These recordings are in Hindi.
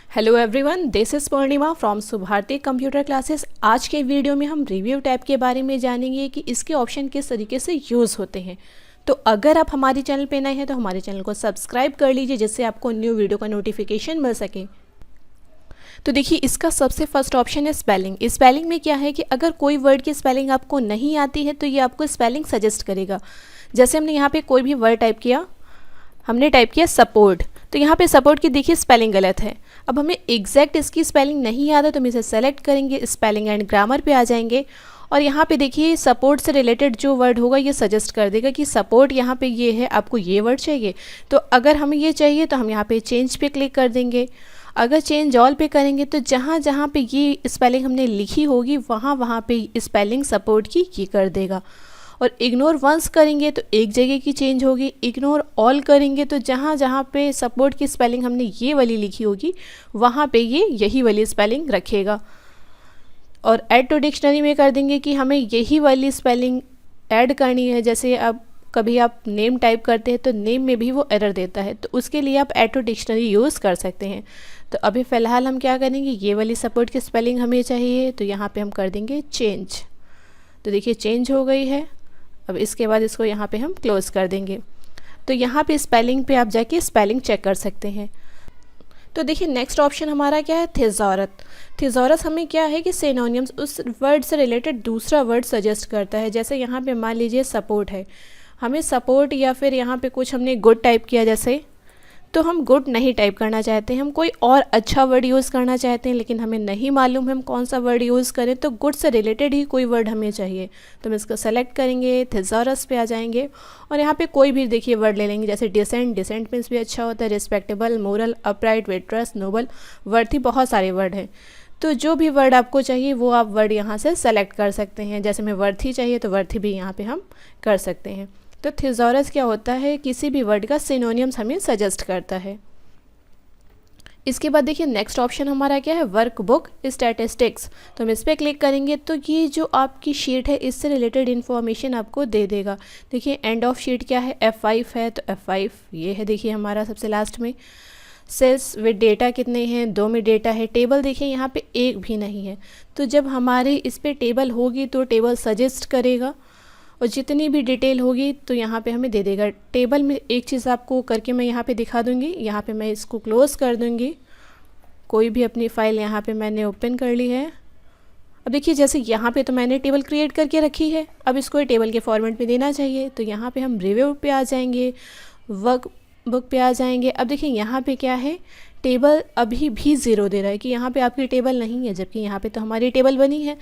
Hello everyone, this is Purnima from Subharti computer classes. आज के वीडियो में हम रिव्यू टैब के बारे में जानेंगे कि इसके ऑप्शन किस तरीके से यूज़ होते हैं। तो अगर आप हमारे चैनल पे नए हैं तो हमारे चैनल को सब्सक्राइब कर लीजिए, जिससे आपको न्यू वीडियो का नोटिफिकेशन मिल सके। तो देखिए, इसका सबसे फर्स्ट ऑप्शन है स्पेलिंग। स्पेलिंग में क्या है कि अगर कोई वर्ड की स्पेलिंग आपको नहीं आती है तो ये आपको स्पेलिंग सजेस्ट करेगा। जैसे हमने यहाँ पे कोई भी वर्ड टाइप किया, हमने टाइप किया सपोर्ट, तो यहाँ पे सपोर्ट की देखिए स्पेलिंग गलत है। अब हमें एग्जैक्ट इसकी स्पेलिंग नहीं आता तो हम इसे सेलेक्ट करेंगे, स्पेलिंग एंड ग्रामर पे आ जाएंगे और यहाँ पे देखिए सपोर्ट से रिलेटेड जो वर्ड होगा ये सजेस्ट कर देगा कि सपोर्ट यहाँ पे ये है, आपको ये वर्ड चाहिए। तो अगर हमें ये चाहिए तो हम यहाँ पे चेंज पे क्लिक कर देंगे। अगर चेंज ऑल पे करेंगे तो जहाँ जहाँ पे ये स्पेलिंग हमने लिखी होगी वहाँ वहाँ पे स्पेलिंग सपोर्ट की ये कर देगा। और इग्नोर वंस करेंगे तो एक जगह की चेंज होगी। इग्नोर ऑल करेंगे तो जहाँ जहाँ पे सपोर्ट की स्पेलिंग हमने ये वाली लिखी होगी वहाँ पे ये यही वाली स्पेलिंग रखेगा। और ऐड टू डिक्शनरी में कर देंगे कि हमें यही वाली स्पेलिंग ऐड करनी है। जैसे अब कभी आप नेम टाइप करते हैं तो नेम में भी वो एरर देता है, तो उसके लिए आप ऐड टू डिक्शनरी यूज़ कर सकते हैं। तो अभी फ़िलहाल हम क्या करेंगे, ये वाली सपोर्ट की स्पेलिंग हमें चाहिए तो यहाँ पे हम कर देंगे चेंज। तो देखिए चेंज हो गई है। अब इसके बाद इसको यहाँ पे हम क्लोज़ कर देंगे। तो यहाँ पे स्पेलिंग पे आप जाके स्पेलिंग चेक कर सकते हैं। तो देखिए नेक्स्ट ऑप्शन हमारा क्या है, थिज़ॉरस। थिज़ॉरस हमें क्या है कि सिनोनिम्स, उस वर्ड से रिलेटेड दूसरा वर्ड सजेस्ट करता है। जैसे यहाँ पे मान लीजिए सपोर्ट है, हमें सपोर्ट या फिर यहाँ पे कुछ हमने गुड टाइप किया जैसे, तो हम गुड नहीं टाइप करना चाहते हैं, हम कोई और अच्छा वर्ड यूज़ करना चाहते हैं, लेकिन हमें नहीं मालूम हम कौन सा वर्ड यूज़ करें, तो गुड से रिलेटेड ही कोई वर्ड हमें चाहिए। तो हम इसको सेलेक्ट करेंगे, थिज़ॉरस पे आ जाएंगे और यहाँ पे कोई भी देखिए वर्ड ले लेंगे। जैसे डिसेंट, डिसेंट मीन्स भी अच्छा होता है, रिस्पेक्टेबल, मोरल, अपराइट, विट्रस, नोबल, वर्थी, बहुत सारे वर्ड हैं। तो जो भी वर्ड आपको चाहिए वो आप वर्ड यहाँ से सेलेक्ट कर सकते हैं। जैसे हमें वर्थी चाहिए तो वर्थी भी यहाँ पे हम कर सकते हैं। तो थिज़ॉरस क्या होता है, किसी भी वर्ड का सिनोनिम्स हमें सजेस्ट करता है। इसके बाद देखिए नेक्स्ट ऑप्शन हमारा क्या है, वर्कबुक स्टैटिस्टिक्स। तो हम इस पर क्लिक करेंगे तो ये जो आपकी शीट है इससे रिलेटेड इन्फॉर्मेशन आपको दे देगा। देखिए एंड ऑफ शीट क्या है, F5 है, तो F5 ये है देखिए हमारा सबसे लास्ट में। सेल्स विद डेटा कितने हैं, 2 में डेटा है। टेबल देखिए यहाँ पे एक भी नहीं है, तो जब हमारे इस पर टेबल होगी तो टेबल सजेस्ट करेगा और जितनी भी डिटेल होगी तो यहाँ पे हमें दे देगा। टेबल में एक चीज़ आपको करके मैं यहाँ पे दिखा दूँगी। यहाँ पे मैं इसको क्लोज़ कर दूँगी। कोई भी अपनी फ़ाइल यहाँ पे मैंने ओपन कर ली है। अब देखिए जैसे यहाँ पे तो मैंने टेबल क्रिएट करके रखी है, अब इसको टेबल के फॉर्मेट में देना चाहिए। तो यहाँ पे हम रिव्यू पे आ जाएंगे, वर्क बुक पे आ जाएंगे। अब देखिए यहाँ पे क्या है, टेबल अभी भी 0 दे रहा है कि यहाँ पे आपकी टेबल नहीं है, जबकि यहाँ पे तो हमारी टेबल बनी है।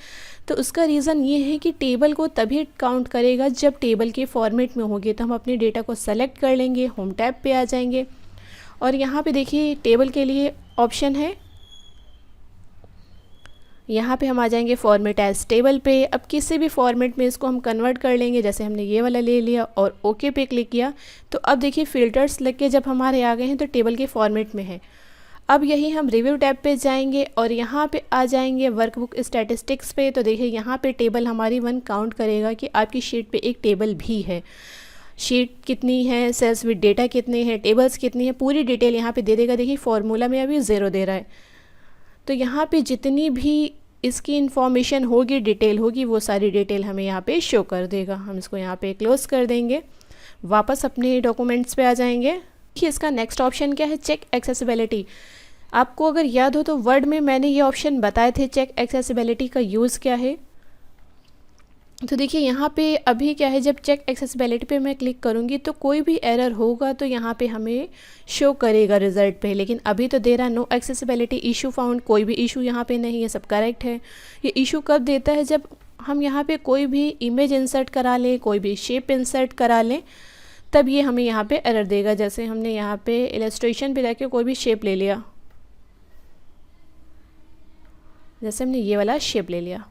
तो उसका रीज़न ये है कि टेबल को तभी काउंट करेगा जब टेबल के फॉर्मेट में होगी। तो हम अपने डेटा को सेलेक्ट कर लेंगे, होम टैब पे आ जाएंगे और यहाँ पे देखिए टेबल के लिए ऑप्शन है, यहाँ पे हम आ जाएंगे फॉर्मेट एज टेबल पे। अब किसी भी फॉर्मेट में इसको हम कन्वर्ट कर लेंगे। जैसे हमने ये वाला ले लिया और ओके पे क्लिक किया तो अब देखिए फ़िल्टर्स लग के जब हमारे आ गए हैं तो टेबल के फॉर्मेट में है। अब यही हम रिव्यू टैब पे जाएंगे और यहाँ पे आ जाएंगे वर्कबुक स्टैटिस्टिक्स पे। तो देखिए यहाँ पे टेबल हमारी 1 काउंट करेगा कि आपकी शीट पे एक टेबल भी है। शीट कितनी है, सेल्स विद डेटा कितने हैं, टेबल्स कितनी है, पूरी डिटेल यहाँ पे दे देगा। देखिए फॉर्मूला में अभी 0 दे रहा है। तो यहाँ पे जितनी भी इसकी इन्फॉर्मेशन होगी, डिटेल होगी, वो सारी डिटेल हमें यहाँ पे शो कर देगा। हम इसको यहाँ पे क्लोज़ कर देंगे, वापस अपने डॉक्यूमेंट्स पे आ जाएंगे। देखिए इसका नेक्स्ट ऑप्शन क्या है, चेक एक्सेसिबिलिटी। आपको अगर याद हो तो वर्ड में मैंने ये ऑप्शन बताए थे, चेक एक्सेसिबिलिटी का यूज़ क्या है। तो देखिए यहाँ पे अभी क्या है, जब चेक एक्सेसिबिलिटी पे मैं क्लिक करूँगी तो कोई भी एरर होगा तो यहाँ पे हमें शो करेगा रिजल्ट पे, लेकिन अभी तो दे रहा नो एक्सेसिबिलिटी इशू फाउंड, कोई भी इशू यहाँ पे नहीं है, सब करेक्ट है। ये इशू कब देता है, जब हम यहाँ पे कोई भी इमेज इंसर्ट करा लें, कोई भी शेप इंसर्ट करा लें, तब ये हमें यहाँ पे एरर देगा। जैसे हमने यहाँ पे इलस्ट्रेशन पे जाके कोई भी शेप ले लिया, जैसे हमने ये वाला शेप ले लिया,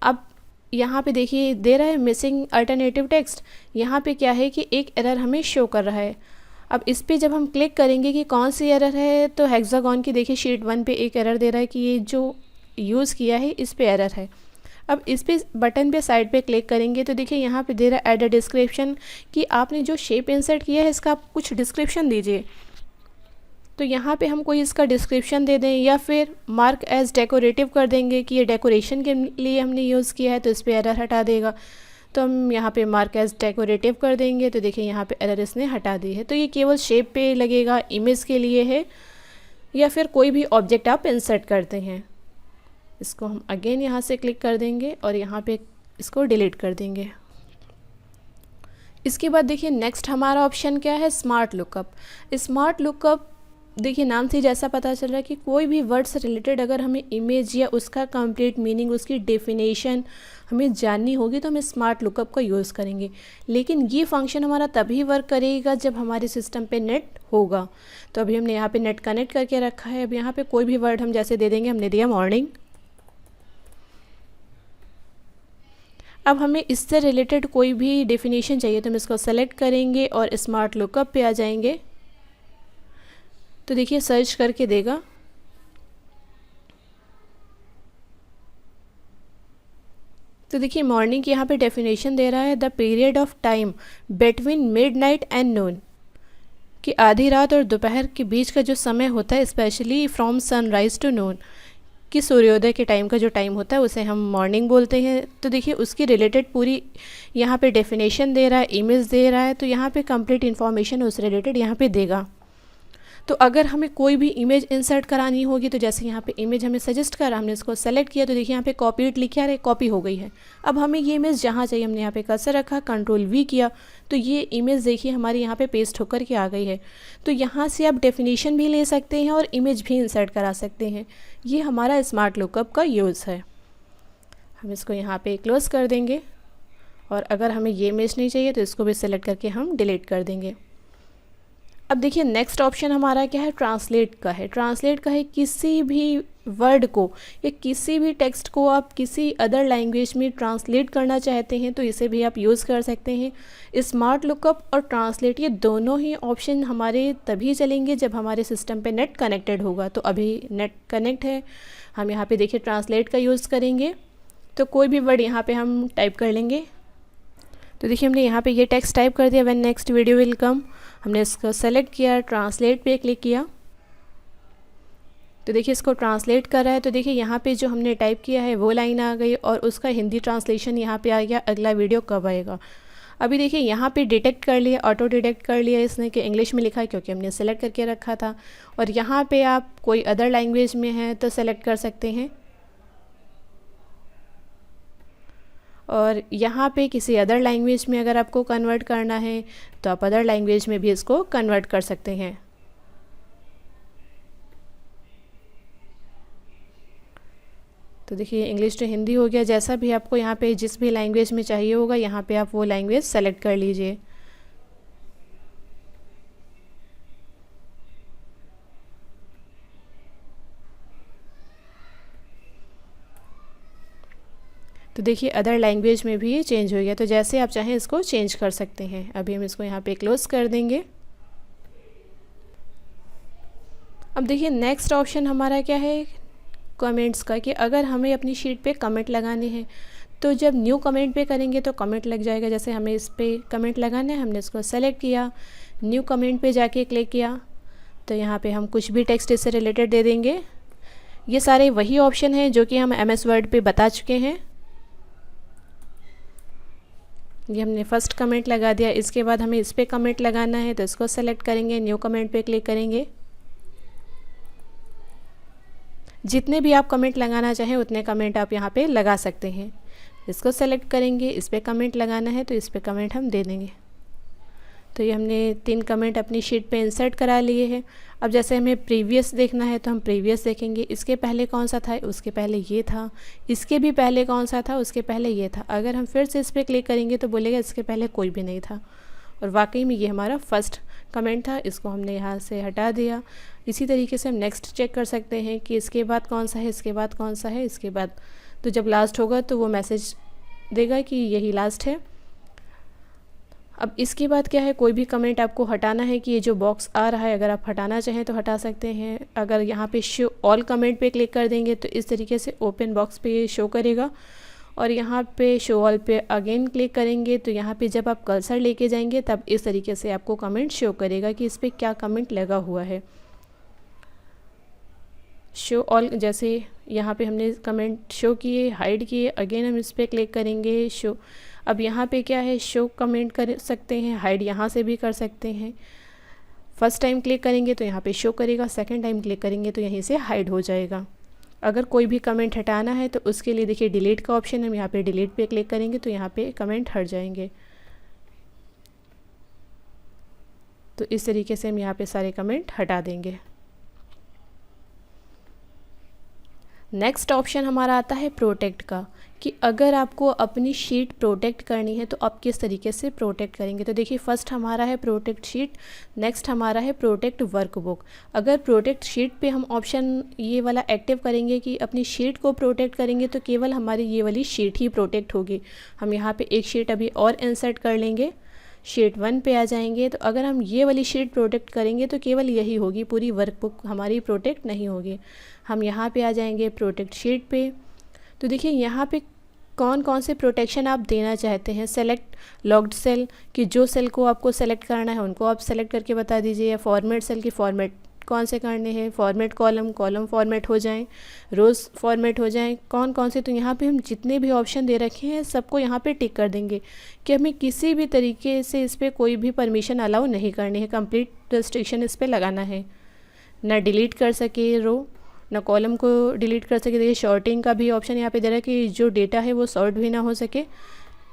अब यहाँ पे देखिए दे रहा है मिसिंग अल्टरनेटिव टेक्स्ट। यहाँ पे क्या है कि एक एरर हमें शो कर रहा है। अब इस पे जब हम क्लिक करेंगे कि कौन सी एरर है, तो हेक्सागोन की देखिए शीट 1 पे एक एरर दे रहा है कि ये जो यूज़ किया है इस पे एरर है। अब इस पे बटन पे साइड पे क्लिक करेंगे तो देखिए यहाँ पे दे रहा है ऐड अ डिस्क्रिप्शन, कि आपने जो शेप इंसर्ट किया है इसका आप कुछ डिस्क्रिप्शन दीजिए। तो यहाँ पे हम कोई इसका डिस्क्रिप्शन दे दें या फिर मार्क एज डेकोरेटिव कर देंगे कि ये डेकोरेशन के लिए हमने यूज़ किया है, तो इस पर एरर हटा देगा। तो हम यहाँ पे मार्क एज डेकोरेटिव कर देंगे, तो देखिए यहाँ पे एरर इसने हटा दी है। तो ये केवल शेप पे लगेगा, इमेज के लिए है, या फिर कोई भी ऑब्जेक्ट आप इंसर्ट करते हैं। इसको हम अगेन यहाँ से क्लिक कर देंगे और यहाँ पे इसको डिलीट कर देंगे। इसके बाद देखिए नेक्स्ट हमारा ऑप्शन क्या है, स्मार्ट लुकअप। स्मार्ट लुकअप देखिए नाम से जैसा पता चल रहा है कि कोई भी वर्ड से रिलेटेड अगर हमें इमेज या उसका कंप्लीट मीनिंग, उसकी डेफिनेशन हमें जाननी होगी तो हम स्मार्ट लुकअप का यूज़ करेंगे। लेकिन ये फंक्शन हमारा तभी वर्क करेगा जब हमारे सिस्टम पे नेट होगा। तो अभी हमने यहाँ पे नेट कनेक्ट करके रखा है। अब यहाँ पे कोई भी वर्ड हम जैसे दे देंगे, हमने दिया मॉर्निंग। अब हमें इससे रिलेटेड कोई भी डेफिनेशन चाहिए तो हम इसको सेलेक्ट करेंगे और स्मार्ट लुकअप पे आ जाएंगे। तो देखिए सर्च करके देगा। तो देखिए मॉर्निंग की यहाँ पे डेफिनेशन दे रहा है, the period of time between midnight and noon, कि आधी रात और दोपहर के बीच का जो समय होता है, स्पेशली फ्रॉम सनराइज टू नून, कि सूर्योदय के टाइम का जो टाइम होता है उसे हम मॉर्निंग बोलते हैं। तो देखिए उसकी रिलेटेड पूरी यहाँ पे डेफिनेशन दे रहा है, इमेज दे रहा है, तो यहाँ पे कंप्लीट इन्फॉर्मेशन उस रिलेटेड यहाँ पे देगा। तो अगर हमें कोई भी इमेज इंसर्ट करानी होगी, तो जैसे यहाँ पे इमेज हमें सजेस्ट करा, हमने इसको सेलेक्ट किया, तो देखिए यहाँ पे कॉपीड लिखा है, कॉपी हो गई है। अब हमें ये इमेज जहाँ चाहिए हमने यहाँ पे कर्सर रखा, कंट्रोल वी किया, तो ये इमेज देखिए हमारी यहाँ पे पेस्ट होकर के आ गई है। तो यहाँ से आप डेफिनेशन भी ले सकते हैं और इमेज भी इंसर्ट करा सकते हैं। ये हमारा स्मार्ट लुकअप का यूज़ है। हम इसको यहाँ पे क्लोज़ कर देंगे और अगर हमें ये इमेज नहीं चाहिए तो इसको भी सिलेक्ट करके हम डिलीट कर देंगे। अब देखिए नेक्स्ट ऑप्शन हमारा क्या है, ट्रांसलेट का है। ट्रांसलेट का है किसी भी वर्ड को या किसी भी टेक्स्ट को आप किसी अदर लैंग्वेज में ट्रांसलेट करना चाहते हैं तो इसे भी आप यूज़ कर सकते हैं। स्मार्ट लुकअप और ट्रांसलेट ये दोनों ही ऑप्शन हमारे तभी चलेंगे जब हमारे सिस्टम पे नेट कनेक्टेड होगा। तो अभी नेट कनेक्ट है, हम यहाँ पे देखिए ट्रांसलेट का यूज़ करेंगे। तो कोई भी वर्ड यहाँ पे हम टाइप कर लेंगे। तो देखिए हमने यहाँ पे ये टेक्स्ट टाइप कर दिया, when next video will come. हमने इसको सेलेक्ट किया, ट्रांसलेट पे क्लिक किया, तो देखिए इसको ट्रांसलेट कर रहा है। तो देखिए यहाँ पे जो हमने टाइप किया है वो लाइन आ गई और उसका हिंदी ट्रांसलेशन यहाँ पे आ गया, अगला वीडियो कब आएगा। अभी देखिए यहाँ पे डिटेक्ट कर लिया, ऑटो डिटेक्ट कर लिया इसने कि इंग्लिश में लिखा है क्योंकि हमने सेलेक्ट करके रखा था। और यहाँ पे आप कोई अदर लैंग्वेज में है तो सेलेक्ट कर सकते हैं, और यहाँ पे किसी अदर लैंग्वेज में अगर आपको कन्वर्ट करना है तो आप अदर लैंग्वेज में भी इसको कन्वर्ट कर सकते हैं। तो देखिए इंग्लिश टू हिंदी हो गया। जैसा भी आपको यहाँ पे जिस भी लैंग्वेज में चाहिए होगा यहाँ पे आप वो लैंग्वेज सेलेक्ट कर लीजिए। तो देखिए अदर लैंग्वेज में भी ये चेंज हो गया। तो जैसे आप चाहें इसको चेंज कर सकते हैं। अभी हम इसको यहाँ पे क्लोज कर देंगे। अब देखिए नेक्स्ट ऑप्शन हमारा क्या है, कमेंट्स का, कि अगर हमें अपनी शीट पे कमेंट लगाने हैं तो जब न्यू कमेंट पे करेंगे तो कमेंट लग जाएगा। जैसे हमें इस पे कमेंट लगाना है, हमने इसको सेलेक्ट किया, न्यू कमेंट पे जाके क्लिक किया, तो यहाँ पे हम कुछ भी टेक्स्ट इससे रिलेटेड दे देंगे। ये सारे वही ऑप्शन हैं जो कि हम MS वर्ड पे बता चुके हैं। ये हमने फर्स्ट कमेंट लगा दिया। इसके बाद हमें इस पर कमेंट लगाना है तो इसको सेलेक्ट करेंगे, न्यू कमेंट पे क्लिक करेंगे। जितने भी आप कमेंट लगाना चाहें उतने कमेंट आप यहाँ पे लगा सकते हैं। इसको सेलेक्ट करेंगे, इस पर कमेंट लगाना है तो इस पर कमेंट हम दे देंगे। तो ये हमने 3 कमेंट अपनी शीट पे इंसर्ट करा लिए हैं। अब जैसे हमें प्रीवियस देखना है तो हम प्रीवियस देखेंगे। इसके पहले कौन सा था, उसके पहले ये था, इसके भी पहले कौन सा था, उसके पहले ये था। अगर हम फिर से इस पर क्लिक करेंगे तो बोलेगा इसके पहले कोई भी नहीं था, और वाकई में ये हमारा फर्स्ट कमेंट था। इसको हमने यहाँ से हटा दिया। इसी तरीके से हम नेक्स्ट चेक कर सकते हैं कि इसके बाद कौन सा है, इसके बाद कौन सा है, इसके बाद। तो जब लास्ट होगा तो वो मैसेज देगा कि यही लास्ट है। अब इसके बाद क्या है, कोई भी कमेंट आपको हटाना है कि ये जो बॉक्स आ रहा है अगर आप हटाना चाहें तो हटा सकते हैं। अगर यहाँ पे शो ऑल कमेंट पे क्लिक कर देंगे तो इस तरीके से ओपन बॉक्स पे ये शो करेगा, और यहाँ पे शो ऑल पे अगेन क्लिक करेंगे तो यहाँ पे जब आप कर्सर लेके जाएंगे तब इस तरीके से आपको कमेंट शो करेगा कि इस पर क्या कमेंट लगा हुआ है। शो ऑल, जैसे यहाँ पे हमने कमेंट शो किए, हाइड किए, अगेन हम इस पर क्लिक करेंगे शो। अब यहाँ पे क्या है, शो कमेंट कर सकते हैं, हाइड यहाँ से भी कर सकते हैं। फर्स्ट टाइम क्लिक करेंगे तो यहाँ पे शो करेगा, सेकंड टाइम क्लिक करेंगे तो यहीं से हाइड हो जाएगा। अगर कोई भी कमेंट हटाना है तो उसके लिए देखिए डिलीट का ऑप्शन है, हम यहाँ पे डिलीट पे क्लिक करेंगे तो यहाँ पे कमेंट हट जाएंगे। तो इस तरीके से हम यहाँ पे सारे कमेंट हटा देंगे। नेक्स्ट ऑप्शन हमारा आता है प्रोटेक्ट का, कि अगर आपको अपनी शीट प्रोटेक्ट करनी है तो आप किस तरीके से प्रोटेक्ट करेंगे। तो देखिए फर्स्ट हमारा है प्रोटेक्ट शीट, नेक्स्ट हमारा है प्रोटेक्ट वर्कबुक। अगर प्रोटेक्ट शीट पे हम ऑप्शन ये वाला एक्टिव करेंगे कि अपनी शीट को प्रोटेक्ट करेंगे तो केवल हमारी ये वाली शीट ही प्रोटेक्ट होगी। हम यहाँ पे एक शीट अभी और इंसर्ट कर लेंगे, शीट 1 पे आ जाएंगे। तो अगर हम ये वाली शीट प्रोटेक्ट करेंगे तो केवल यही होगी, पूरी वर्कबुक हमारी प्रोटेक्ट नहीं होगी। हम यहाँ पे आ जाएंगे प्रोटेक्ट शीट पे। तो देखिए यहाँ पे कौन कौन से प्रोटेक्शन आप देना चाहते हैं। सेलेक्ट लॉक्ड सेल, कि जो सेल को आपको सेलेक्ट करना है उनको आप सेलेक्ट करके बता दीजिए, या फॉर्मेट सेल की फॉर्मेट कौन से करने हैं, फॉर्मेट कॉलम, कॉलम फॉर्मेट हो जाएं, रोज़ फॉर्मेट हो जाएं, कौन कौन से। तो यहाँ पे हम जितने भी ऑप्शन दे रखे हैं सबको यहाँ पे टिक कर देंगे कि हमें किसी भी तरीके से इस पर कोई भी परमिशन अलाउ नहीं करनी है, कंप्लीट रिस्ट्रिक्शन इस पर लगाना है। ना डिलीट कर सके रो, ना कॉलम को डिलीट कर सके। देखिए शॉर्टिंग का भी ऑप्शन यहाँ पे दे रहा है कि जो डेटा है वो सॉर्ट भी ना हो सके,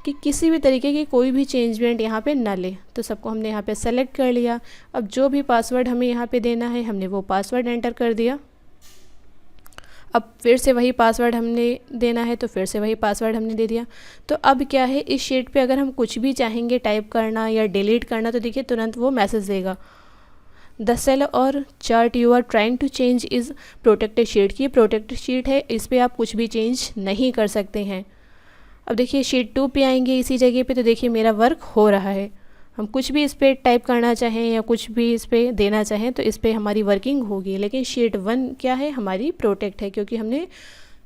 कि किसी भी तरीके की कोई भी चेंजमेंट यहाँ पे ना ले। तो सबको हमने यहाँ पे सेलेक्ट कर लिया। अब जो भी पासवर्ड हमें यहाँ पे देना है हमने वो पासवर्ड एंटर कर दिया। अब फिर से वही पासवर्ड हमने देना है तो फिर से वही पासवर्ड हमने दे दिया। तो अब क्या है, इस शीट पे अगर हम कुछ भी चाहेंगे टाइप करना या डिलीट करना तो देखिए तुरंत वो मैसेज देगा, the cell or chart you are trying to change is protected sheet. की प्रोटेक्टेड शीट है, इस पर आप कुछ भी चेंज नहीं कर सकते हैं। अब देखिए शीट 2 पे आएंगे इसी जगह पे, तो देखिए मेरा वर्क हो रहा है। हम कुछ भी इस पर टाइप करना चाहें या कुछ भी इस पर देना चाहें तो इस पर हमारी वर्किंग होगी। लेकिन शीट 1 क्या है, हमारी प्रोटेक्ट है, क्योंकि हमने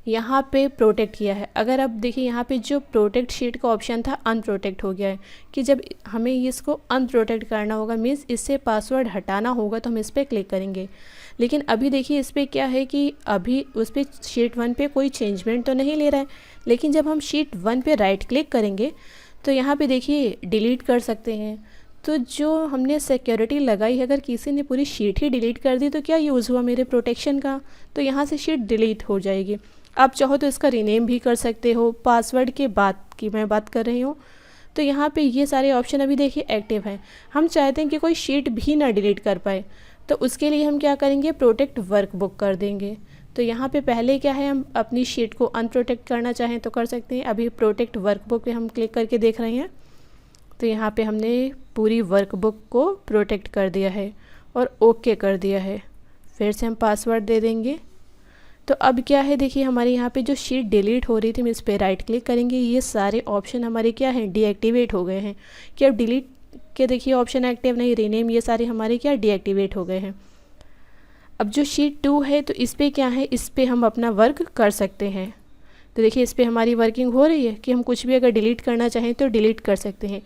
यहाँ पे प्रोटेक्ट किया है। अगर अब देखिए यहाँ पे जो प्रोटेक्ट शीट का ऑप्शन था अनप्रोटेक्ट हो गया है, कि जब हमें इसको अनप्रोटेक्ट करना होगा मीन्स इससे पासवर्ड हटाना होगा तो हम इस पर क्लिक करेंगे। लेकिन अभी देखिए इस पर क्या है कि अभी उस पर शीट 1 पे कोई चेंजमेंट तो नहीं ले रहा है। लेकिन जब हम शीट 1 पे राइट क्लिक करेंगे तो यहाँ पे देखिए डिलीट कर सकते हैं। तो जो हमने सिक्योरिटी लगाई है, अगर किसी ने पूरी शीट ही डिलीट कर दी तो क्या यूज़ हुआ मेरे प्रोटेक्शन का। तो यहाँ से शीट डिलीट हो जाएगी। आप चाहो तो इसका रीनेम भी कर सकते हो, पासवर्ड के बाद की मैं बात कर रही हूँ। तो यहाँ पे ये सारे ऑप्शन अभी देखिए एक्टिव हैं। हम चाहते हैं कि कोई शीट भी ना डिलीट कर पाए, तो उसके लिए हम क्या करेंगे, प्रोटेक्ट वर्कबुक कर देंगे। तो यहाँ पे पहले क्या है, हम अपनी शीट को अनप्रोटेक्ट करना चाहें तो कर सकते हैं। अभी प्रोटेक्ट वर्कबुक पे हम क्लिक करके देख रहे हैं तो यहाँ पे हमने पूरी वर्कबुक को प्रोटेक्ट कर दिया है और ओके कर दिया है। फिर से हम पासवर्ड दे देंगे। तो अब क्या है, देखिए हमारे यहाँ पे जो शीट डिलीट हो रही थी हम इस पर राइट क्लिक करेंगे, ये सारे ऑप्शन हमारे क्या हैं, डीएक्टिवेट हो गए हैं। कि अब डिलीट के देखिए ऑप्शन एक्टिव नहीं, रीनेम, ये सारे हमारे क्या डीएक्टिवेट हो गए हैं। अब जो शीट 2 है तो इस पर क्या है, इस पर हम अपना वर्क कर सकते हैं। तो देखिए इस पर हमारी वर्किंग हो रही है कि हम कुछ भी अगर डिलीट करना चाहें तो डिलीट कर सकते हैं।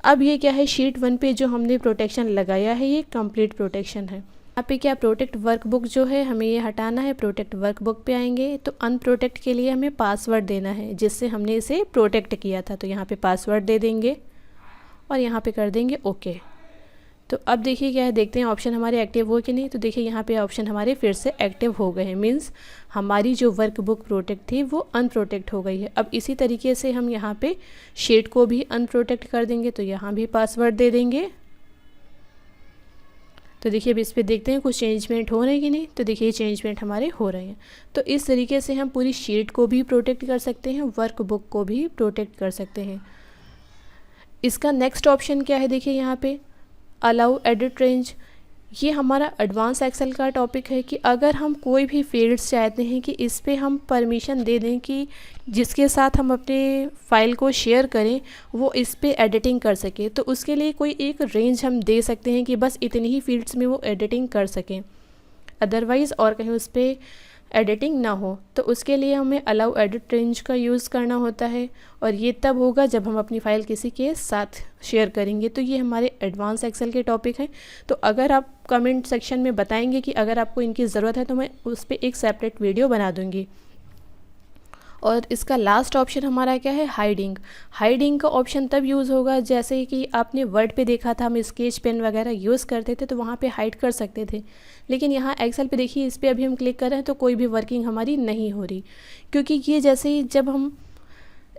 अब ये क्या है, शीट 1 पे जो हमने प्रोटेक्शन लगाया है ये कंप्लीट प्रोटेक्शन है। यहाँ पे क्या, प्रोटेक्ट वर्कबुक जो है हमें ये हटाना है। प्रोटेक्ट वर्कबुक पे आएंगे तो अनप्रोटेक्ट के लिए हमें पासवर्ड देना है जिससे हमने इसे प्रोटेक्ट किया था। तो यहाँ पे पासवर्ड दे देंगे और यहाँ पे कर देंगे ओके। तो अब देखिए क्या है, देखते हैं ऑप्शन हमारे एक्टिव हो कि नहीं। तो देखिए यहाँ पे ऑप्शन हमारे फिर से एक्टिव हो गए हैं, मीन्स हमारी जो वर्कबुक प्रोटेक्ट थी वो अनप्रोटेक्ट हो गई है। अब इसी तरीके से हम यहाँ पे शीट को भी अनप्रोटेक्ट कर देंगे। तो यहाँ भी पासवर्ड दे देंगे। तो देखिए अब इस पर देखते हैं कुछ चेंजमेंट हो रहे हैं कि नहीं। तो देखिए चेंजमेंट हमारे हो रहे हैं। तो इस तरीके से हम पूरी शीट को भी प्रोटेक्ट कर सकते हैं, वर्कबुक को भी प्रोटेक्ट कर सकते हैं। इसका नेक्स्ट ऑप्शन क्या है, देखिए यहाँ पे अलाउ एडिट रेंज। ये हमारा एडवांस एक्सेल का टॉपिक है कि अगर हम कोई भी फील्ड्स चाहते हैं कि इस पे हम परमिशन दे दें कि जिसके साथ हम अपने फाइल को शेयर करें वो इस पे एडिटिंग कर सके, तो उसके लिए कोई एक रेंज हम दे सकते हैं कि बस इतनी ही फील्ड्स में वो एडिटिंग कर सकें। अदरवाइज़ और कहीं उस पर एडिटिंग ना हो। तो उसके लिए हमें अलाउ एडिट रेंज का यूज़ करना होता है, और ये तब होगा जब हम अपनी फ़ाइल किसी के साथ शेयर करेंगे। तो ये हमारे एडवांस एक्सेल के टॉपिक हैं। तो अगर आप कमेंट सेक्शन में बताएंगे कि अगर आपको इनकी ज़रूरत है तो मैं उस पर एक सेपरेट वीडियो बना दूँगी। और इसका लास्ट ऑप्शन हमारा क्या है, हाइडिंग। हाइडिंग का ऑप्शन तब यूज़ होगा जैसे कि आपने वर्ड पे देखा था, हम स्केच पेन वगैरह यूज़ करते थे तो वहाँ पे हाइड कर सकते थे। लेकिन यहाँ एक्सेल पे देखिए, इस पर अभी हम क्लिक कर रहे हैं तो कोई भी वर्किंग हमारी नहीं हो रही, क्योंकि ये जैसे ही जब हम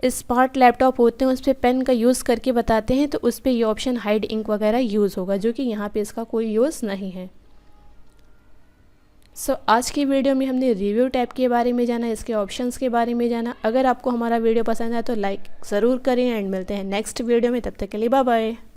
स्मार्ट लैपटॉप होते हैं उस पर पेन का यूज़ करके बताते हैं तो उस पर ये ऑप्शन हाइड इंक वगैरह यूज़ होगा, जो कि यहाँ पे इसका कोई यूज़ नहीं है। आज की वीडियो में हमने रिव्यू टैब के बारे में जाना, इसके ऑप्शंस के बारे में जाना। अगर आपको हमारा वीडियो पसंद है तो लाइक ज़रूर करें, एंड मिलते हैं नेक्स्ट वीडियो में। तब तक के लिए बाय बाय।